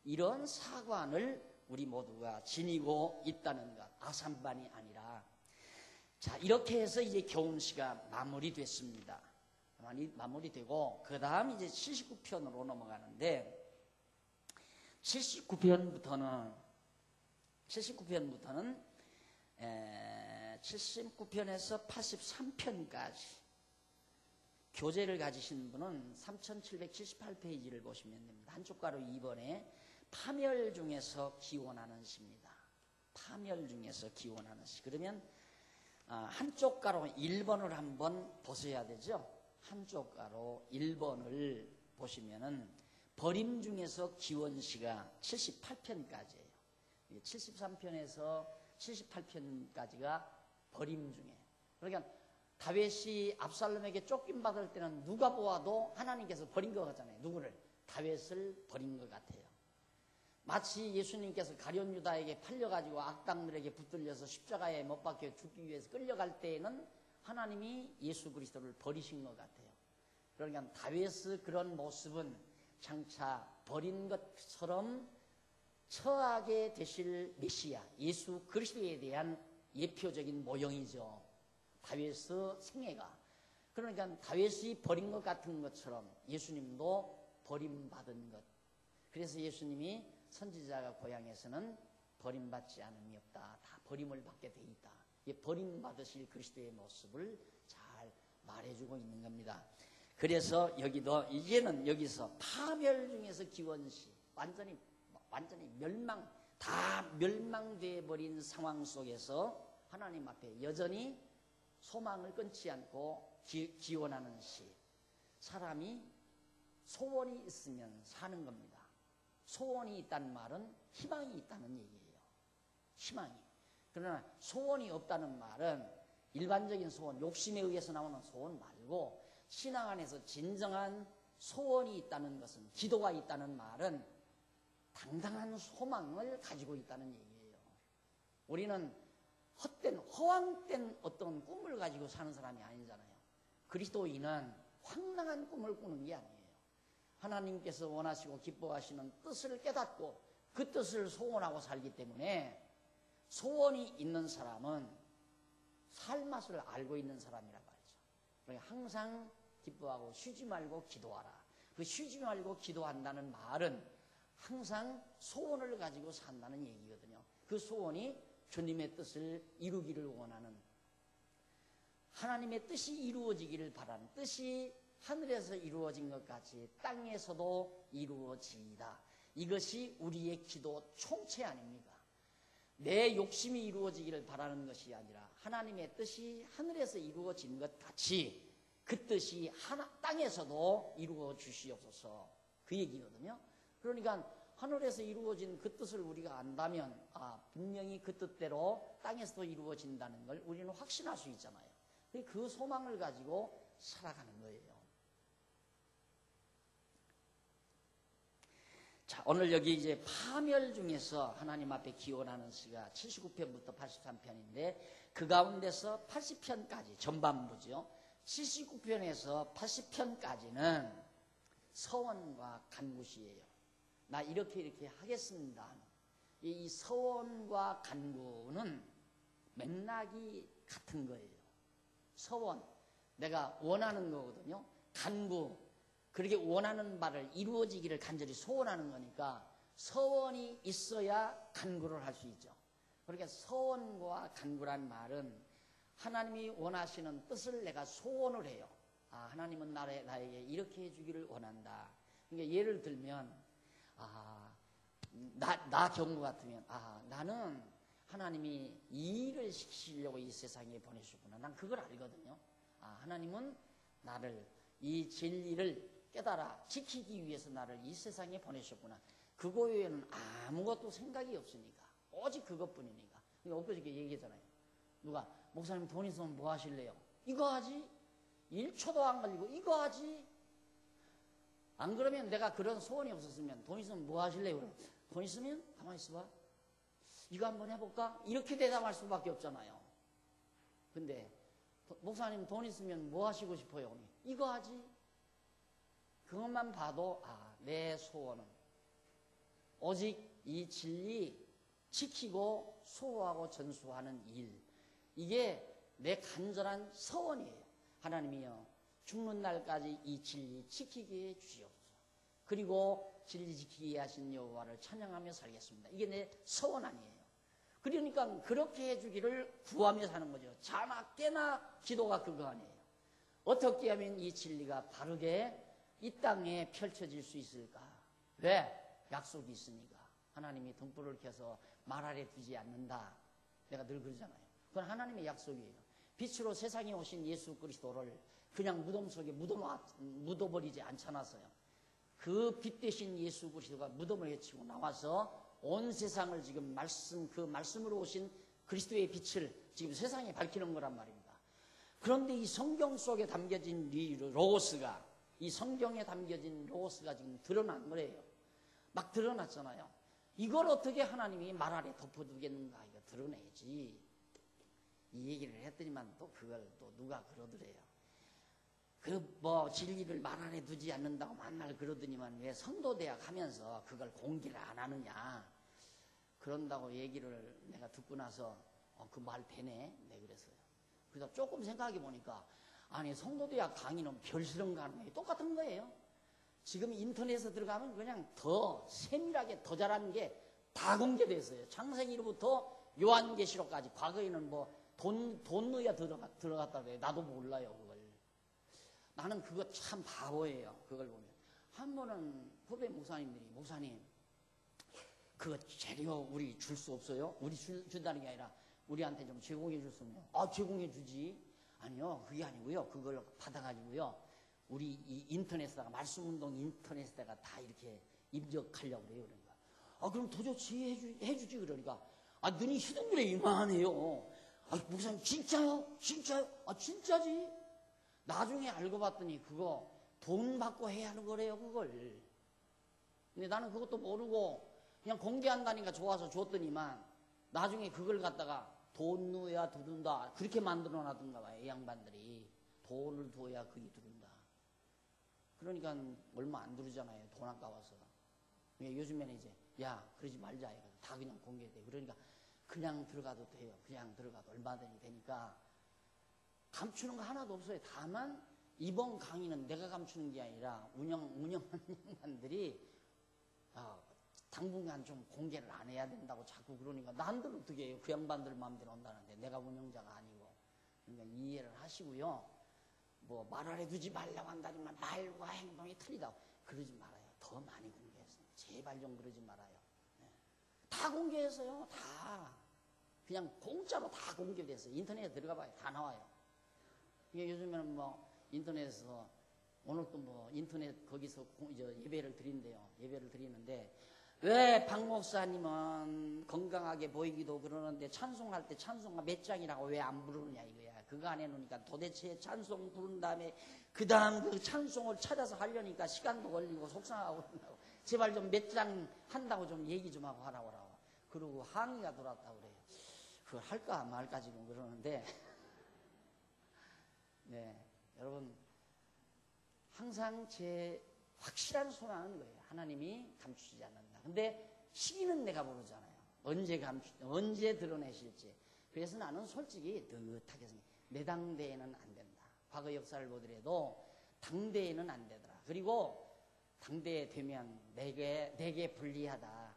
이런 사관을 우리 모두가 지니고 있다는 것, 아산반이 아니라. 자, 이렇게 해서 이제 교훈시가 마무리됐습니다. 마무리되고 그 다음 이제 79편으로 넘어가는데 79편부터는 79편에서 83편까지 교재를 가지신 분은 3778페이지를 보시면 됩니다. 한쪽 가로 2번에 파멸 중에서 기원하는 시입니다. 파멸 중에서 기원하는 시. 그러면 한쪽 가로 1번을 한번 보셔야 되죠. 한쪽 가로 1번을 보시면은 버림 중에서 기원시가 78편까지예요. 73편에서 78편까지가 버림 중에. 그러니까 다윗이 압살롬에게 쫓김받을 때는 누가 보아도 하나님께서 버린 것 같잖아요. 누구를? 다윗을 버린 것 같아요. 마치 예수님께서 가룟 유다에게 팔려가지고 악당들에게 붙들려서 십자가에 못 박혀 죽기 위해서 끌려갈 때에는 하나님이 예수 그리스도를 버리신 것 같아요. 그러니까 다윗의 그런 모습은 장차 버린 것처럼 처하게 되실 메시아 예수 그리스도에 대한 예표적인 모형이죠. 다윗의 생애가. 그러니까 다윗이 버린 것 같은 것처럼 예수님도 버림받은 것. 그래서 예수님이 선지자가 고향에서는 버림받지 않음이 없다. 다 버림을 받게 돼 있다. 버림받으실 그리스도의 모습을 잘 말해주고 있는 겁니다. 그래서 여기도 이제는 여기서 파멸 중에서 기원시 완전히 다 멸망돼 버린 상황 속에서 하나님 앞에 여전히 소망을 끊지 않고 기원하는 시. 사람이 소원이 있으면 사는 겁니다. 소원이 있다는 말은 희망이 있다는 얘기예요. 희망이. 그러나 소원이 없다는 말은 일반적인 소원, 욕심에 의해서 나오는 소원 말고 신앙 안에서 진정한 소원이 있다는 것은, 기도가 있다는 말은 당당한 소망을 가지고 있다는 얘기예요. 우리는 헛된, 허황된 어떤 꿈을 가지고 사는 사람이 아니잖아요. 그리스도인은 황당한 꿈을 꾸는 게 아니에요. 하나님께서 원하시고 기뻐하시는 뜻을 깨닫고 그 뜻을 소원하고 살기 때문에 소원이 있는 사람은 살 맛을 알고 있는 사람이라고 하죠. 그러니까 항상 기뻐하고 쉬지 말고 기도하라. 그 쉬지 말고 기도한다는 말은 항상 소원을 가지고 산다는 얘기거든요. 그 소원이 주님의 뜻을 이루기를 원하는, 하나님의 뜻이 이루어지기를 바라는, 뜻이 하늘에서 이루어진 것 같이 땅에서도 이루어지이다. 이것이 우리의 기도 총체 아닙니까? 내 욕심이 이루어지기를 바라는 것이 아니라 하나님의 뜻이 하늘에서 이루어진 것 같이 그 뜻이 땅에서도 이루어 주시옵소서, 그 얘기거든요. 그러니까 하늘에서 이루어진 그 뜻을 우리가 안다면 분명히 그 뜻대로 땅에서도 이루어진다는 걸 우리는 확신할 수 있잖아요. 그 소망을 가지고 살아가는 거예요. 자, 오늘 여기 이제 파멸 중에서 하나님 앞에 기원하는 시가 79편부터 83편인데 그 가운데서 80편까지 전반부죠. 79편에서 80편까지는 서원과 간구시예요. 나 이렇게 하겠습니다. 이 서원과 간구는 맥락이 같은 거예요. 서원, 내가 원하는 거거든요. 간구, 그렇게 원하는 바를 이루어지기를 간절히 소원하는 거니까 서원이 있어야 간구를 할 수 있죠. 그러니까 서원과 간구란 말은 하나님이 원하시는 뜻을 내가 소원을 해요. 하나님은 나에게 이렇게 해주기를 원한다. 그러니까 예를 들면 나 경우 같으면 나는 하나님이 이 일을 시키려고 이 세상에 보내셨구나. 난 그걸 알거든요. 하나님은 나를 이 진리를 깨달아 지키기 위해서 나를 이 세상에 보내셨구나. 그거 외에는 아무것도 생각이 없으니까. 오직 그것뿐이니까. 그러니까 엊그저께 얘기했잖아요. 누가 목사님 돈 있으면 뭐 하실래요? 이거 하지. 1초도 안 걸리고 이거 하지. 안 그러면 내가 그런 소원이 없었으면 돈 있으면 뭐 하실래요? 그럼 돈 있으면 가만히 있어봐. 이거 한번 해볼까? 이렇게 대답할 수밖에 없잖아요. 근데 목사님 돈 있으면 뭐 하시고 싶어요? 이거 하지. 그것만 봐도 내 소원은 오직 이 진리 지키고 수호하고 전수하는 일, 이게 내 간절한 서원이에요. 하나님이여 죽는 날까지 이 진리 지키게 해주시옵소서. 그리고 진리 지키게 하신 여호와를 찬양하며 살겠습니다. 이게 내 서원 아니에요. 그러니까 그렇게 해주기를 구하며 사는 거죠. 자나 깨나 기도가 그거 아니에요. 어떻게 하면 이 진리가 바르게 이 땅에 펼쳐질 수 있을까? 왜? 약속이 있으니까. 하나님이 등불을 켜서 말 아래 두지 않는다. 내가 늘 그러잖아요. 그건 하나님의 약속이에요. 빛으로 세상에 오신 예수 그리스도를 그냥 무덤 속에 묻어버리지 않잖아서요. 그 빛 대신 예수 그리스도가 무덤을 헤치고 나와서 온 세상을 지금 그 말씀으로 오신 그리스도의 빛을 지금 세상에 밝히는 거란 말입니다. 그런데 이 성경 속에 담겨진 이 로고스가, 이 성경에 담겨진 로고스가 지금 드러난 거예요. 막 드러났잖아요. 이걸 어떻게 하나님이 말 아래 덮어두겠는가? 이거 드러내야지. 이 얘기를 했더니만 또 그걸 또 누가 그러더래요. 진리를 말 안에 두지 않는다고 만날 그러더니만 왜 선도대학 하면서 그걸 공개를 안 하느냐. 그런다고 얘기를 내가 듣고 나서 그 말 되네. 네, 그랬어요. 그래서 조금 생각해 보니까 성도대학 강의는 별수령 가능해. 똑같은 거예요. 지금 인터넷에 들어가면 그냥 더 세밀하게 더 잘하는 게 다 공개됐어요. 창세기로부터 요한계시록까지. 과거에는 돈 넣어야 들어갔다 그래요. 나도 몰라요, 그걸. 나는 그거 참 바보예요. 그걸 보면. 한 번은 후배 목사님들이, 목사님, 그거 재료 우리 줄 수 없어요? 우리 준다는 게 아니라 우리한테 좀 제공해 줬으면. 제공해 주지. 아니요, 그게 아니고요. 그걸 받아가지고요. 우리 이 인터넷에다가 말씀운동 인터넷에다가 다 이렇게 입력하려고 그래요. 그러니까 그럼 도저히 해주지. 그러니까 눈이 휘둥그레 이만해요. 목사님 진짜요? 진짜요? 진짜지. 나중에 알고 봤더니 그거 돈 받고 해야 하는 거래요, 그걸. 근데 나는 그것도 모르고 그냥 공개한다니까 좋아서 줬더니만 나중에 그걸 갖다가 돈 넣어야 두른다. 그렇게 만들어 놔둔가 봐요, 이 양반들이. 돈을 둬야 그게 두른다. 그러니까 얼마 안 두르잖아요, 돈 아까워서. 그러니까 요즘에는 이제 야 그러지 말자. 다 그냥 공개돼. 그러니까 그냥 들어가도 돼요. 그냥 들어가도 얼마든지 되니까 감추는 거 하나도 없어요. 다만 이번 강의는 내가 감추는 게 아니라 운영하는 양반들이 당분간 좀 공개를 안 해야 된다고 자꾸 그러니까 난들 어떻게 해요? 그 양반들 마음대로 온다는데 내가 운영자가 아니고. 그러니까 이해를 하시고요. 뭐 말을 해두지 말라고 한다지만 말과 행동이 틀리다고 그러지 말아요. 더 많이 공개했어요. 제발 좀 그러지 말아요. 네. 다 공개했어요. 다 그냥 공짜로 다 공개됐어요. 인터넷에 들어가 봐요. 다 나와요. 이게 요즘에는 뭐 인터넷에서 오늘 또 뭐 인터넷 거기서 예배를 드린대요. 예배를 드리는데 왜 박 목사님은 건강하게 보이기도 그러는데 찬송할 때 찬송가 몇 장이라고 왜 안 부르느냐 이거야. 그거 안 해놓으니까 도대체 찬송 부른 다음에 그 다음 그 찬송을 찾아서 하려니까 시간도 걸리고 속상하고 그런다고. 제발 좀 몇 장 한다고 좀 얘기 좀 하고 하라고 하라고. 그러고 항의가 들어왔다고 그래요. 그걸 할까 말까 지금 그러는데 네, 여러분 항상 제 확실한 소망은 거예요. 하나님이 감추지 않는다. 근데 시기는 내가 모르잖아요. 언제 드러내실지. 그래서 나는 솔직히 느긋하게 생각해. 내 당대에는 안 된다. 과거 역사를 보더라도 당대에는 안 되더라. 그리고 당대에 되면 내게 불리하다.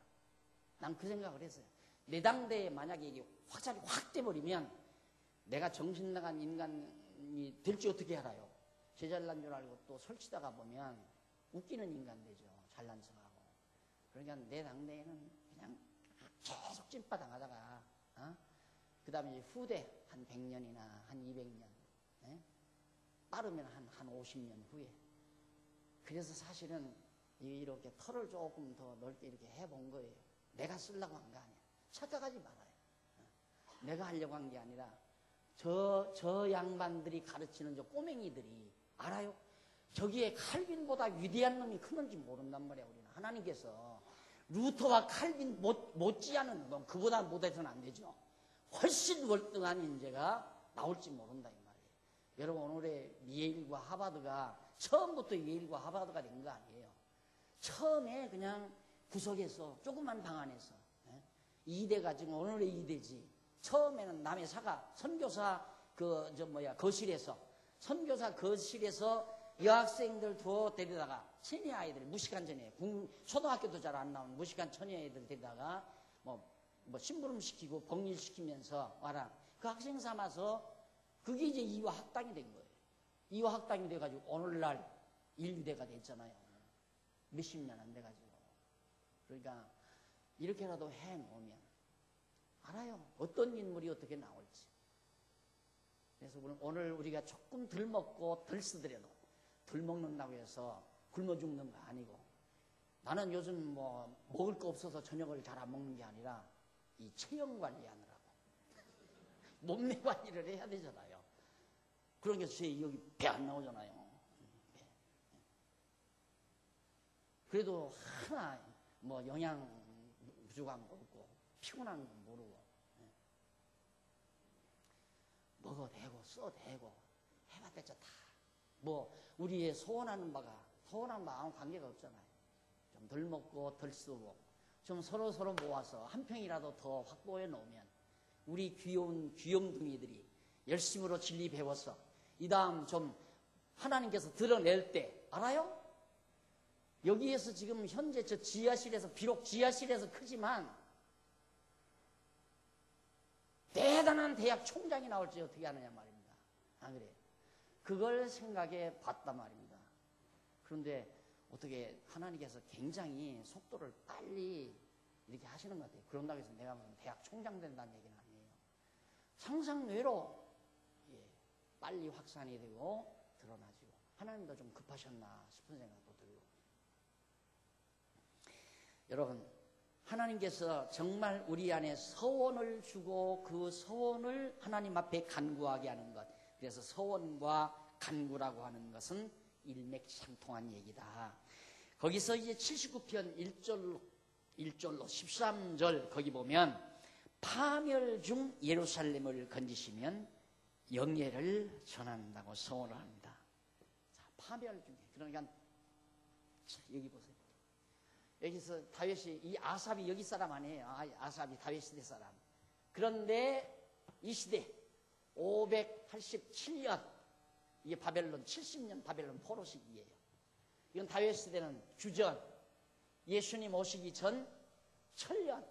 난 그 생각을 했어요. 내 당대에 만약에 이게 화살이 확 돼버리면 내가 정신 나간 인간이 될지 어떻게 알아요? 제 잘난 줄 알고 또 설치다가 보면 웃기는 인간 되죠. 잘난 척하고. 그러니까 내 당대에는 그냥 계속 찐빠당하다가 그 다음에 이제 후대 한 100년이나 한 200년 빠르면 한 50년 후에. 그래서 사실은 이렇게 털을 조금 더 넓게 이렇게 해본 거예요. 내가 쓰려고 한 거 아니야. 착각하지 말아요. 내가 하려고 한 게 아니라 저 양반들이 가르치는 저 꼬맹이들이 알아요? 저기에 칼빈보다 위대한 놈이 크는지 모른단 말이야. 우리는 하나님께서 루터와 칼빈 못지않은 놈 그보다 못해서는 안 되죠. 훨씬 월등한 인재가 나올지 모른다 이 말이에요. 여러분 오늘의 예일과 하버드가 처음부터 예일과 하버드가 된 거 아니에요. 처음에 그냥 구석에서 조그만 방 안에서 이대가 지금 오늘의 이대지. 처음에는 남의 사가 선교사 거실에서 선교사 거실에서 여학생들 두어 데리다가 처녀 아이들 무식한 처녀 초등학교도 잘 안 나온 무식한 처녀 아이들 데리다가 뭐 심부름 시키고 복일 시키면서 와라. 그 학생 삼아서 그게 이제 이화 학당이 된 거예요. 이화 학당이 돼가지고 오늘날 인류대가 됐잖아요. 몇십 년 안 돼가지고. 그러니까 이렇게라도 해놓으면 알아요. 어떤 인물이 어떻게 나올지. 그래서 오늘 우리가 조금 덜 먹고 덜 쓰더라도 덜 먹는다고 해서 굶어 죽는 거 아니고 나는 요즘 뭐 먹을 거 없어서 저녁을 잘 안 먹는 게 아니라 이 체형 관리하느라고 몸매 관리를 해야 되잖아요. 그런 게 제 여기 배 안 나오잖아요. 그래도 하나 뭐 영양 부족한 거 없고 피곤한 거 모르고 먹어대고 써대고 해봤댔죠. 다 뭐 우리의 소원하는 바가 소원한 바하고 관계가 없잖아요. 좀 덜 먹고 덜 쓰고 좀 서로 모아서 한 평이라도 더 확보해 놓으면 우리 귀여운 귀염둥이들이 열심으로 진리 배워서 이 다음 좀 하나님께서 드러낼 때 알아요? 여기에서 지금 현재 저 지하실에서 비록 지하실에서 크지만 대단한 대학 총장이 나올지 어떻게 하느냐 말입니다. 안 그래요? 그걸 생각해 봤단 말입니다. 그런데 어떻게 하나님께서 굉장히 속도를 빨리 이렇게 하시는 것 같아요. 그런다고 해서 내가 무슨 대학 총장 된다는 얘기는 아니에요. 상상외로 빨리 확산이 되고 드러나지고 하나님도 좀 급하셨나 싶은 생각도 들고. 여러분, 하나님께서 정말 우리 안에 서원을 주고 그 서원을 하나님 앞에 간구하게 하는 것. 그래서 서원과 간구라고 하는 것은 일맥상통한 얘기다. 거기서 이제 79편 1절로 13절 거기 보면 파멸 중 예루살렘을 건지시면 영예를 전한다고 서원을 합니다. 자, 파멸 중에. 그러니까 여기 보세요. 여기서 다윗이, 이 아삽이 여기 사람 아니에요. 아삽이 다윗 시대 사람. 그런데 이 시대 587년, 이게 바벨론 70년 바벨론 포로 시기예요. 이건 다윗 시대는 주전, 예수님 오시기 전 천년,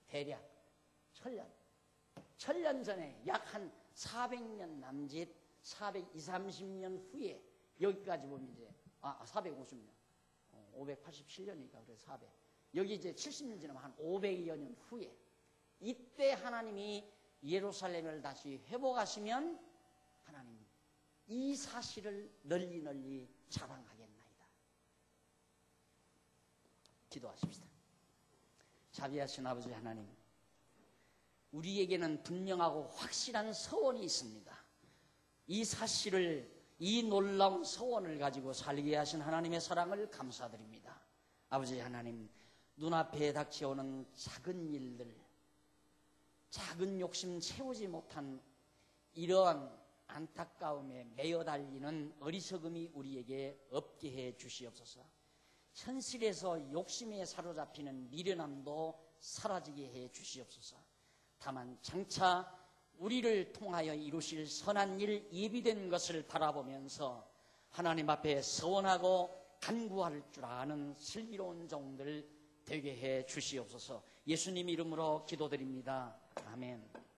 대략 천년 전에 약 한 400년 남짓, 430년 후에 여기까지 보면 이제 450년, 587년이니까 그래 400. 여기 이제 70년 지나면 한 500여 년 후에 이때 하나님이 예루살렘을 다시 회복하시면 하나님 이 사실을 널리 자랑하겠나이다. 기도하십시다. 자비하신 아버지 하나님, 우리에게는 분명하고 확실한 서원이 있습니다. 이 사실을, 이 놀라운 서원을 가지고 살게 하신 하나님의 사랑을 감사드립니다. 아버지 하나님, 눈앞에 닥쳐오는 작은 일들, 작은 욕심 채우지 못한 이러한 안타까움에 매여 달리는 어리석음이 우리에게 없게 해 주시옵소서. 현실에서 욕심에 사로잡히는 미련함도 사라지게 해 주시옵소서. 다만 장차 우리를 통하여 이루실 선한 일 예비된 것을 바라보면서 하나님 앞에 서원하고 간구할 줄 아는 슬기로운 종들 되게 해 주시옵소서. 예수님 이름으로 기도드립니다. 아멘.